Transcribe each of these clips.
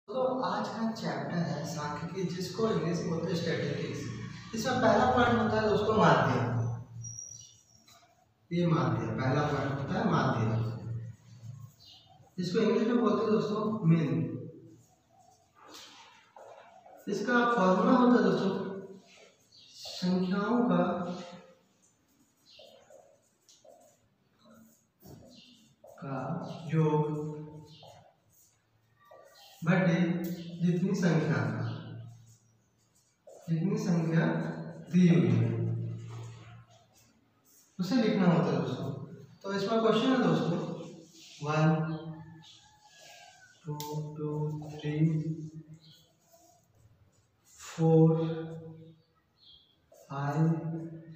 तो आज का चैप्टर है सांख्यिकी, जिसको इंग्लिश में बोलते हैं स्टैटिस्टिक्स। इसमें पहला पॉइंट होता है दोस्तों माध्यम। ये माध्यम पहला पॉइंट होता है माध्यम, जिसको इंग्लिश में बोलते हैं दोस्तों मीन। इसका फॉर्मूला होता है दोस्तों संख्याओं का योग बटे जितनी संख्या दी हुई है उसे लिखना होता है दोस्तों। तो इसमें क्वेश्चन है दोस्तों 1 2 2 3 4 5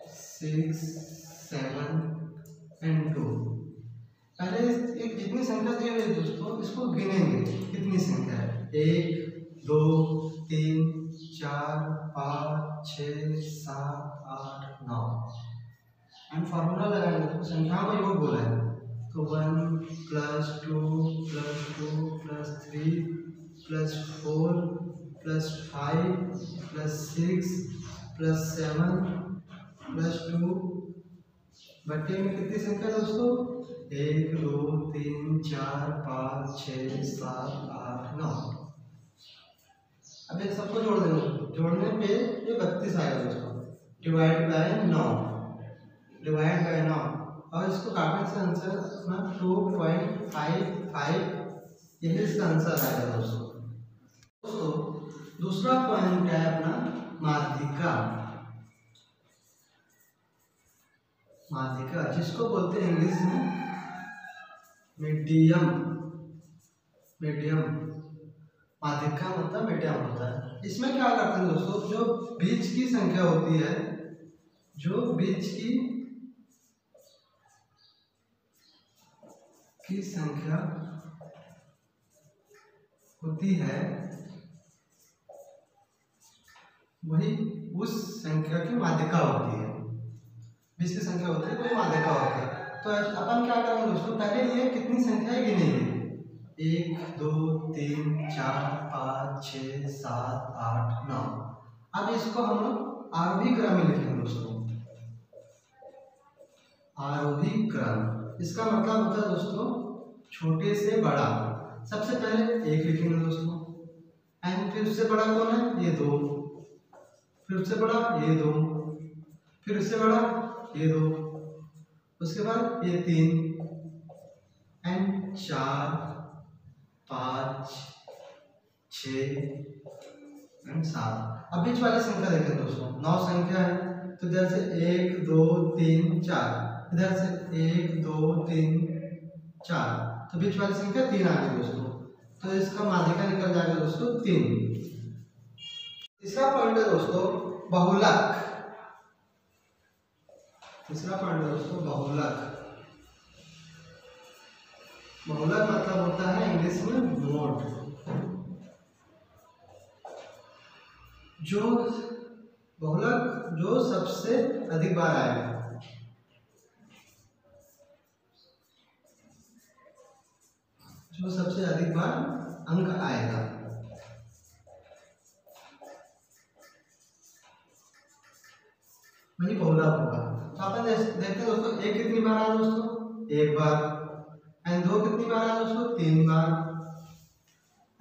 6 7 एंड 2। पहले एक जितनी संख्या दी हुई है दोस्तों, इसको गिनेंगे कितनी संख्या है। 1 2 3 4 5 6 7 8 9 एंड फार्मूला लगाएंगे तो संख्याओं का योग बोला है। तो 1 + 2 + 2 + 3 + 4 + 5 + 6 + 7 + 2 बट्टे में कितनी संख्या दोस्तों 1 2 3 4 5 6 7 8 9। अब इन सबको जोड़ देंगे, जोड़ने पे ये 32 आएगा दोस्तों। डिवाइड बाय 9 और इसको काटने से आंसर अपना 2.55 यही इसका आंसर आएगा दोस्तों। दूसरा पॉइंट है अपना माध्यिका, जिसको बोलते हैं इंग्लिश में मीडियम। माध्यिका मतलब मीडियम होता है। इसमें क्या करते हैं दोस्तों, जो बीच की संख्या होती है, जो बीच की संख्या होती है वही उस संख्या की माध्यिका होती है। बीच की संख्या होती है वही माध्यिका होती है। तो अपन क्या करेंगे दोस्तों, पहले ये कितनी संख्याएं गिनेंगे 1 2 3 4 5 6 7 8 9। अब इसको हम लोग आरोही क्रम में लिखेंगे दोस्तों। आरोही क्रम इसका मतलब होता है दोस्तों छोटे से बड़ा। सबसे पहले 1 लिखेंगे दोस्तों, एंड फिर उससे बड़ा कौन है ये 2, फिर उससे बड़ा ये 2, फिर उससे बड़ा ये 2, उसके बाद ये 3 एंड 4 5 6 एंड 7। अब बीच वाली संख्या देखें दोस्तों, 9 संख्या है तो इधर से 1 2 3 4, इधर से 1 2 3 4, तो बीच वाली संख्या 3 आ गई दोस्तों। तो इसका माध्यिका निकल जाएगा दोस्तों 3। तीसरा पॉइंट है दोस्तों बहुलक। तीसरा पॉइंट है दोस्तों बहुलक। बहुलक मतलब होता है इंग्लिश में मोड। जो बहुलक जो सबसे अधिक बार आएगा, जो सबसे अधिक बार अंक आएगा, वही बहुलक होगा। तो अपन देखते हैं दोस्तों 1 कितनी बार आया दोस्तों 1 बार, एंड 2 कितनी बार आया दोस्तों 3 बार,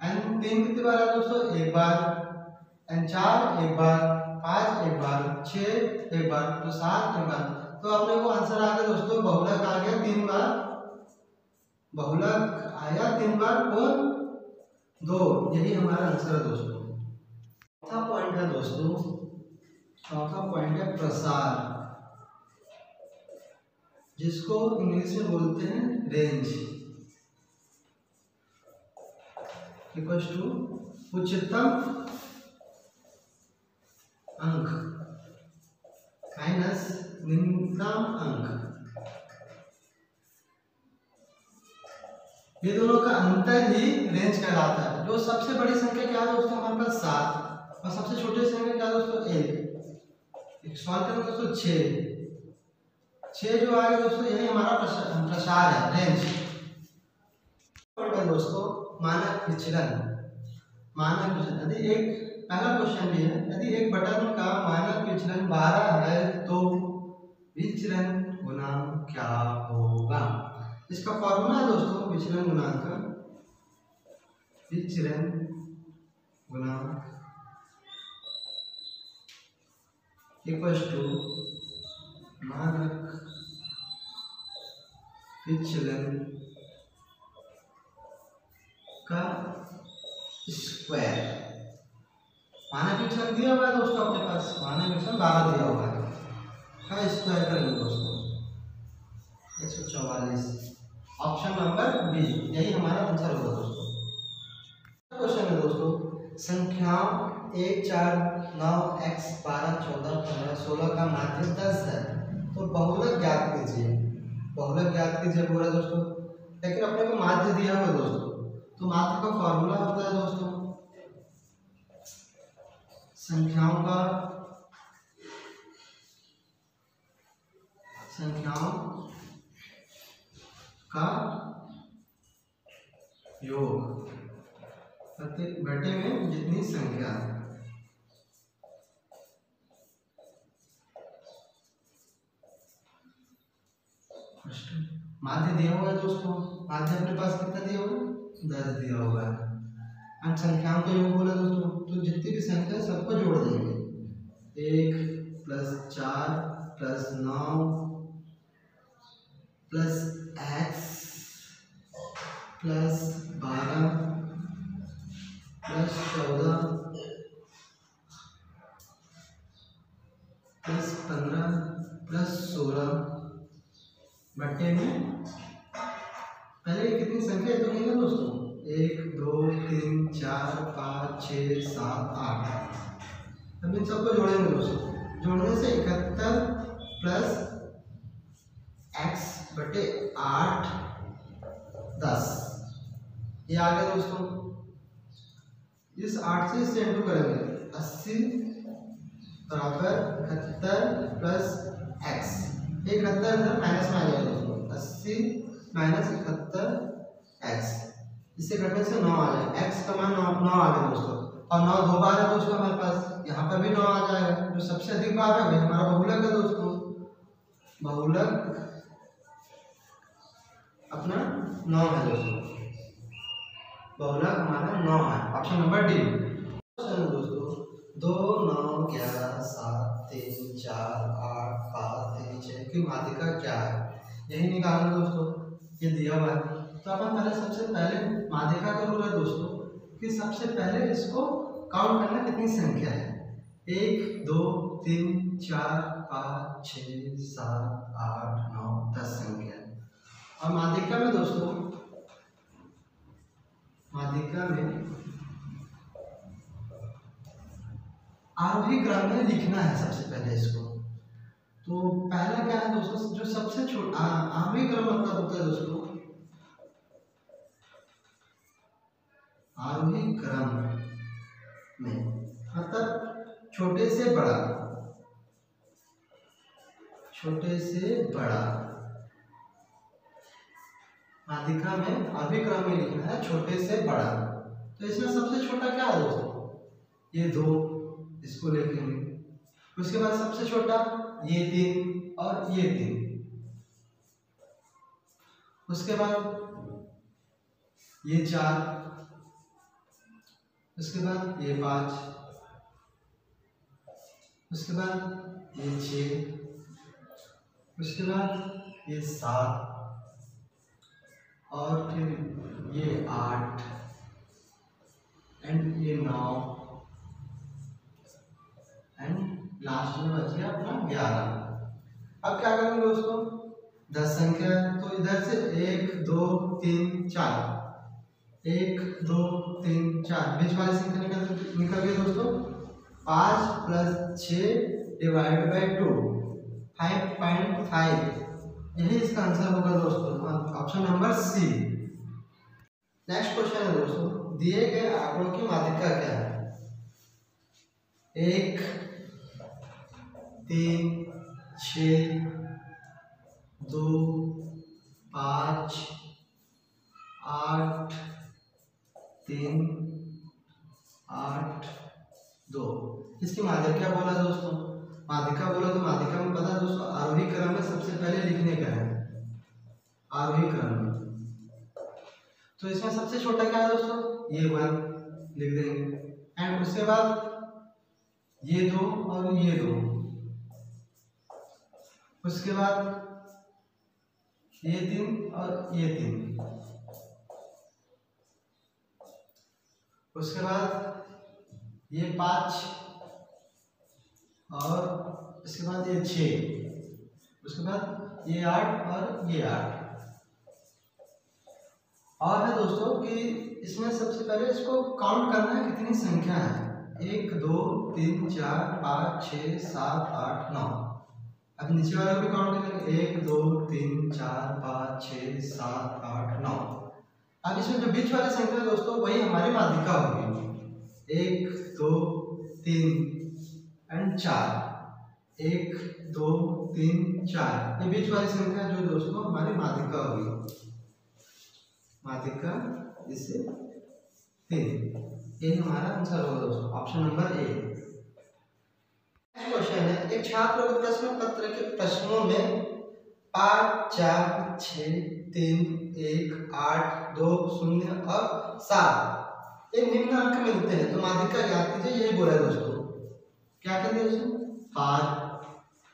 एंड 3 कितनी बार आया दोस्तों 1 बार, एंड 4 1 बार, 5 1 बार, 6 1 बार, तो 7 1 बार। तो अपने को आंसर आ गया दोस्तों बहुलक आ गया 3 बार। बहुलक आया 3 बार, कौन 2, यही हमारा आंसर है दोस्तों। चौथा पॉइंट है दोस्तों, चौथा पॉइंट है प्रसार, जिसको इंग्लिश में बोलते हैं रेंज। इक्वल्स टू उच्चतम अंक माइनस निम्नतम अंक। ये दोनों का अंतर ही रेंज कहलाता है। जो सबसे बड़ी संख्या क्या है दोस्तों हमारे पास 7, और सबसे छोटी संख्या क्या है दोस्तों 1। सॉल्व करेंगे दोस्तों 6 जो आएगा दोस्तों यही हमारा प्रसार है, रेंज। दोस्तों मानक विचलन। मानक विचलन, यदि एक पहला क्वेश्चन भी है, यदि एक बटन का मानक विचलन 12 है तो विचलन गुणांक क्या होगा। इसका फॉर्मूला है दोस्तों विचलन गुणांक का, विचलन गुणांक इक्वल्स टू मानक विचलन का स्क्वायर। मानक विचलन दिया हुआ है दोस्तों अपने पास, मानक विचलन 12 दिया हुआ है, का स्क्वायर करेंगे दोस्तों 144। ऑप्शन नंबर बी यही हमारा आंसर होगा दोस्तों। क्वेश्चन है दोस्तों, संख्याओं 1 4 9 x 12 14 15 16 का माध्य 10 है तो बहुलक ज्ञात कीजिए। बहुलक ज्ञात कीजिए बोला दोस्तों, लेकिन अपने को माध्य दिया हुआ दोस्तों, तो माध्य का फॉर्मूला होता है दोस्तों संख्याओं का योग प्रत्येक बटे में जितनी संख्या। माध्य दिया हुआ है दोस्तों, माध्य अपने पास कितना दिया हुआ है 10 दिया हुआ है। अब संख्याओं का योग बोला दोस्तों, तो जितनी भी संख्या है सबको जोड़ देंगे। 1 + 4 + 9 + x + 12 + 14 + 15 + 16 बटे में पहले कितनी संख्या तो नहीं है दोस्तों 1 2 3 4 5 6 7 8। अब इन सबको जोड़ेंगे दोस्तों, जोड़ने से 71 + x बटे 8 10 ये आ गया दोस्तों। इस 8 से इससे इंटू करेंगे 80 = 71 + x। 71 माइनस में आ जाएगा दोस्तों, 80 - 71 x, इससे घटने से 9 आ जाएगा। x का मान 9 आ गया दोस्तों, और 9 दो बार है दोस्तों हमारे पास, यहाँ पर भी 9 आ जाएगा। जो सबसे अधिक बार है वही हमारा बहुलक है दोस्तों, बहुलक अपना 9 है दोस्तों, बहुलक हमारा 9 है। ऑप्शन नंबर डी दोस्तों 2 9 11 7 3 4 8 5 3 6 की माध्यिका क्या है, यही निकालना दोस्तों। ये दिया हुआ है तो अपन पहले सबसे पहले माध्यिका का रूल है दोस्तों कि सबसे पहले इसको काउंट करना कितनी संख्या है। 1 2 3 4 5 6 7 8 9 10 संख्या। और माध्यिका में दोस्तों, माध्यिका में आरोही क्रम में लिखना है सबसे पहले इसको। तो पहला क्या है दोस्तों, जो सबसे छोटा आरोही क्रम मतलब होता है दोस्तों, आरोही क्रम में मतलब छोटे से बड़ा, छोटे से बड़ा। माध्यिका में आरोही क्रम में लिखना है छोटे से बड़ा। तो इसमें सबसे छोटा क्या है दोस्तों, ये 2, इसको लिखेंगे। उसके बाद सबसे छोटा ये 3 और ये 3। उसके बाद ये 4, उसके बाद ये 5, उसके बाद ये 6, उसके बाद ये 7 और फिर ये 8 एंड ये 9 एंड लास्ट में बच गया अपना 11। अब क्या करेंगे दोस्तों, 10 संख्या है तो इधर से 1 2 3 4, 1 2 3 4 बीच वाली संख्या निकल गई दोस्तों। 5 + 6 / 2 5.5, यही इसका आंसर होगा दोस्तों, option number C. Next question है दोस्तों, दिए गए आंकड़ों की माध्यिका क्या है। 1 3 6 2 5 8 3 इसकी माध्यिका बोला दोस्तों, माध्यिका बोला तो माध्यिका में पता है दोस्तों आरोही क्रम में सबसे पहले लिखने का है, आरोही क्रम में। तो इसमें सबसे छोटा क्या है दोस्तों, ये 1 लिख देंगे, एंड उसके बाद ये 2 और ये 2, उसके बाद ये 3 और ये 3, उसके बाद ये 5 और इसके बाद ये 6, उसके बाद ये 8 और ये 8। और है दोस्तों कि इसमें सबसे पहले इसको काउंट करना है कितनी संख्या है, 1 2 3 4 5 6 7 8 9। अब नीचे वाले को भी काउंट करेंगे, 1 2 3 4 5 6 7 8 9। अब इसमें जो बीच वाली संख्या दोस्तों वही हमारी माध्यिका होगी, 1 2 3 एंड 4, 1 2 3 4, ये बीच वाली संख्या जो दोस्तों हमारी माध्यिका होगी, माध्यिका इससे 3। ये हमारा आंसर होगा दोस्तों, ऑप्शन नंबर ए। क्वेश्चन है, एक छात्र को प्रश्न पत्र के प्रश्नों में 5 4 6 3 1 8 2 0 और 7 एक निम्न अंक मिलते हैं, तो माध्यिका ज्ञात कीजिए, यही बोला है दोस्तों। क्या कहते हैं दोस्तों, 5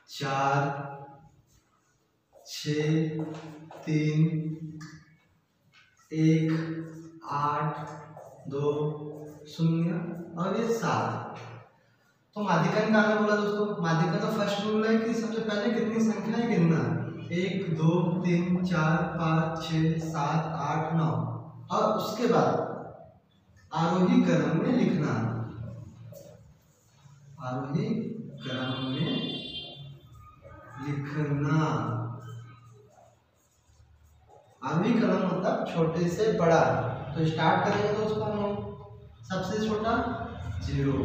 4 6 3 1 8 2 0 और ये 7। तो माध्यिका निकालना बोला दोस्तों, माध्यिका का फर्स्ट रूल है कि सबसे पहले कितनी संख्याएं गिनना, 1 2 3 4 5 6 7 8 9, और उसके बाद आरोही क्रम में लिखना, आरोही क्रम में लिखना। आरोही क्रम मतलब छोटे से बड़ा। तो स्टार्ट करेंगे दोस्तों हम, सबसे छोटा 0,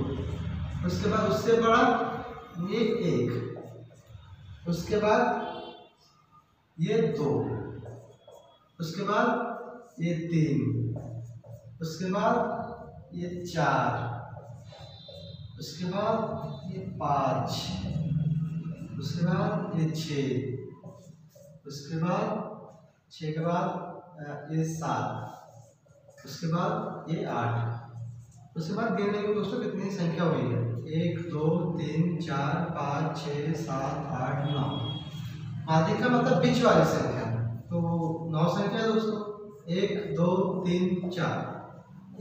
उसके बाद उससे बड़ा ये 1, उसके बाद ये 2, उसके बाद ये 3, उसके बाद ये 4, उसके बाद ये 5, उसके बाद ये 6, उसके बाद 6 के बाद ये 7, उसके बाद ये 8। उसके बाद गिनने में दोस्तों कितनी संख्या हुई है, 1 2 3 4 5 6 7 8 9। माध्यिका मतलब बीच वाली संख्या, तो 9 संख्या है दोस्तों, 1 2 3 4,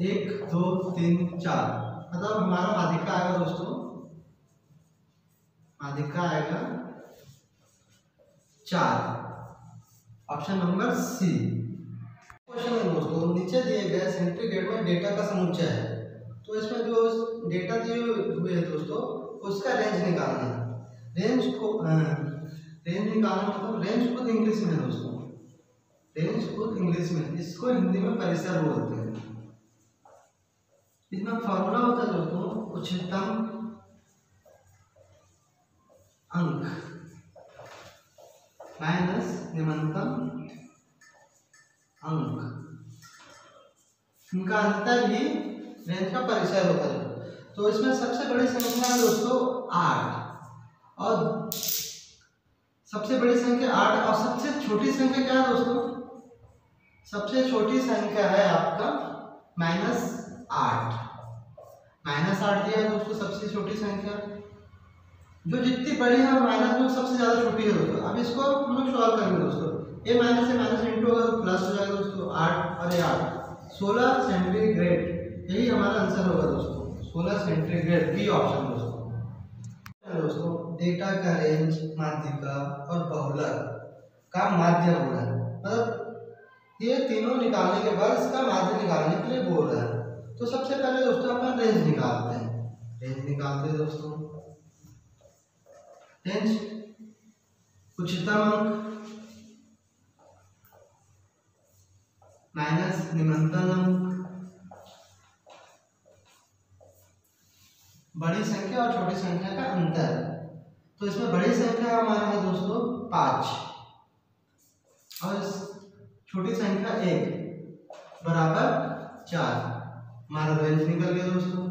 1 2 3 4, मतलब हमारा माध्यिका आएगा दोस्तों, माध्यिका आएगा 4, ऑप्शन नंबर सी। क्वेश्चन है दोस्तों, नीचे दिए गए सेंटीग्रेड में डेटा का समुच्चय है, तो इसमें जो डेटा दिए हुए है दोस्तों उसका रेंज निकालना है। रेंज निकालना मतलब रेंज खुद इंग्लिश में है दोस्तों, रेंज खुद इंग्लिश में, इसको हिंदी में परिसर बोलते हैं। इसमें फॉर्मूला होता है दोस्तों, उच्चतम अंक माइनस निम्नतम अंक, इनका अंतर ही रेंज का परिचय होता है। तो इसमें सबसे बड़ी संख्या है दोस्तों 8, और सबसे बड़ी संख्या 8, और सबसे छोटी संख्या क्या है दोस्तों, सबसे छोटी संख्या है आपका -8, -8 दिया है दोस्तों सबसे छोटी संख्या, जो जितनी बड़ी है माइनस में सबसे ज्यादा छोटी है दोस्तों। अब इसको हम लोग सॉल्व करेंगे दोस्तों, a माइनस से माइनस इंटू होगा तो प्लस हो जाएगा दोस्तों, 8 और 8 16 सेंटीग्रेड, यही हमारा आंसर होगा दोस्तों, 16 सेंटीग्रेड, बी ऑप्शन दोस्तों। डेटा का रेंज, माध्यिका और बहुलक का माध्य बोला है, मतलब ये तीनों निकालने के बाद इसका माध्य निकालने के लिए बोल रहा है। तो सबसे पहले दोस्तों अपन रेंज निकालते हैं, रेंज निकालते हैं दोस्तों। रेंज उच्चतम अंक माइनस निम्नतम अंक, बड़ी संख्या और छोटी संख्या का अंतर। तो इसमें बड़ी संख्या हमारा है दोस्तों 5 और छोटी संख्या 1 बराबर 4, हमारा रेंज निकल गया दोस्तों।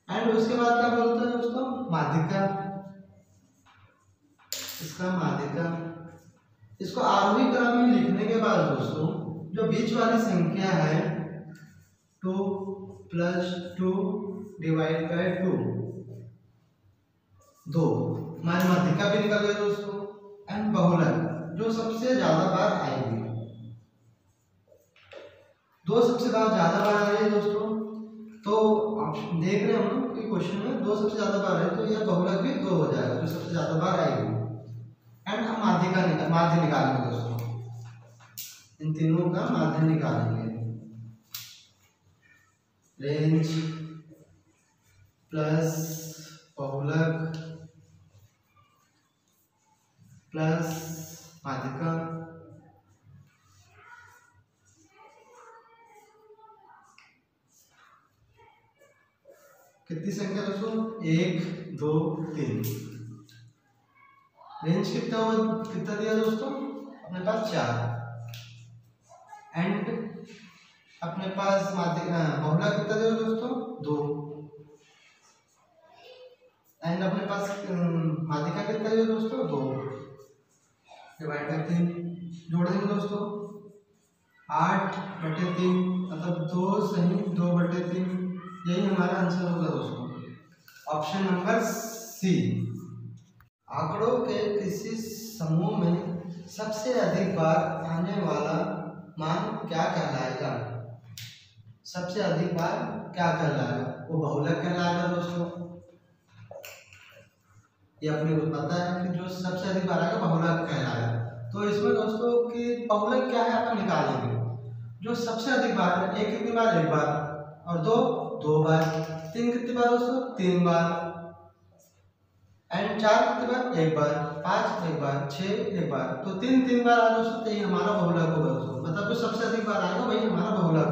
एंड उसके बाद क्या बोलते हैं दोस्तों, माध्यिका, इसका माध्यिका। इसको आरोही क्रम में लिखने के बाद दोस्तों जो बीच वाली संख्या है 2 + 2 / 2, 2 हमारी माध्यिका भी निकल गई दोस्तों। एंड बहुलक जो सबसे ज्यादा बार आएगी, 2 सबसे ज्यादा बार आ रही है दोस्तों। तो आप देख रहे हो कि क्वेश्चन में 2 सबसे ज्यादा बार है, तो यह बहुलक भी 2 हो जाएगा, जो सबसे ज्यादा बार आएगी। एंड हम माध्य निकालेंगे दोस्तों, इन तीनों का माध्य निकालेंगे। रेंज प्लस बहुलक प्लस माध्यिका कितनी संख्या दोस्तों, 1 2 3। रेंज कितना दिया दोस्तों, अपने पास 4। एंड अपने पास बहुलक कितना दिया दोस्तों, 2। एंड अपने पास माध्यिका कितना दिया दोस्तों, 2 डिवाइड करते हैं, जोड़ देंगे दोस्तों, 8/3 मतलब 2 सही 2/3, यही हमारा आंसर होगा दोस्तों, ऑप्शन नंबर सी। आंकड़ों के किसी समूह में सबसे अधिक बार आने वाला मान क्या कहलाएगा, सबसे अधिक बार क्या कहलाएगा, वो बहुलक कहलाएगा दोस्तों। ये अपने को पता है कि जो सबसे अधिक बार आएगा बहुलक कहलाएगा। तो इसमें दोस्तों कि बहुलक क्या है अपन निकालेंगे, जो सबसे अधिक बार है, 1 कितनी बार, 1 बार, और 2 2 बार, 3 कितनी बार दोस्तों, 3 बार, एंड 4 कितनी बार, 1 बार, 5 1 बार, 6 1 बार, तो 3 3 बार आ दोस्तों, तो ये हमारा बहुलक होगा दोस्तों। मतलब जो सबसे अधिक बार आएगा वही हमारा बहुलक